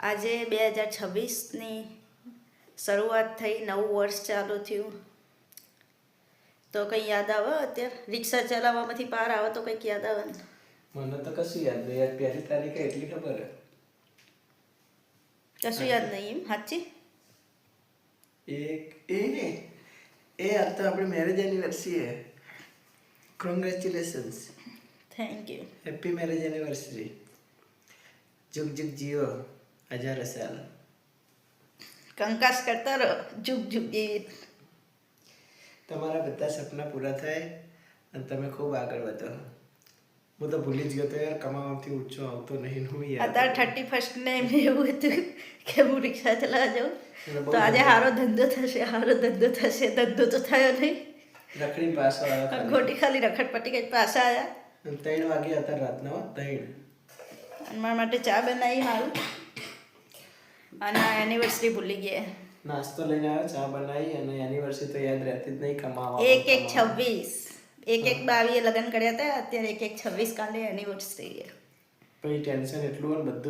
આજે 2026ની શરૂઆત થઈ, નવું વર્ષ ચાલુ થયું. તો કંઈ યાદ આવે અત્યારે? રિક્ષા ચલાવવામાંથી પાર આવે તો કંઈક યાદ આવે ને? મને તો કશું યાદ નહીં યાર. પહેલી તારીખે એટલી ખબર હે. કશું યાદ નહીં એમ? સાચી? એ આજ તો આપણી મેરેજ એનિવર્સરી હે. Congratulations. Thank you. Happy marriage anniversary. જુગ જુગ જીવો, હજારો સાલ. કંકાસ કરતા રહો, જુગ જુગ જીવિત. તમારા બધા સપના પૂરા થાય અને તમે ખૂબ આગળ વધો. હું તો ભૂલી જ ગયો તો યાર, કમાવામાંથી ઊંચો આવતો નહીં હું યાર. અત્યારે 31 ને એમ એવું હતું કે હું રિક્ષા ચલાવવા જાઉં તો આજે સારો ધંધો થશે, સારો ધંધો થશે. ધંધો તો થયો નહીં. રખડી પાછો આવ્યો. ખોટી ખાલી રખડપટ્ટી કંઈ પાછા આવ્યા. 3 વાગ્યા હતા રાતના. 3 અને મારા માટે ચા બનાવી સારું. અને એનિવર્સરી ભૂલી ગયા. નાસ્તો લઈને આવ્યો, ચા બનાવી, અને એનિવર્સરી તો યાદ રહેતી જ નહીં. કમાવા 1/1/26 1/1/22 લગ્ન કર્યા હતા. અત્યારે 1/1/26 કાલે એનિવર્સરી. પછી ટેન્શન એટલું હોય ને બધું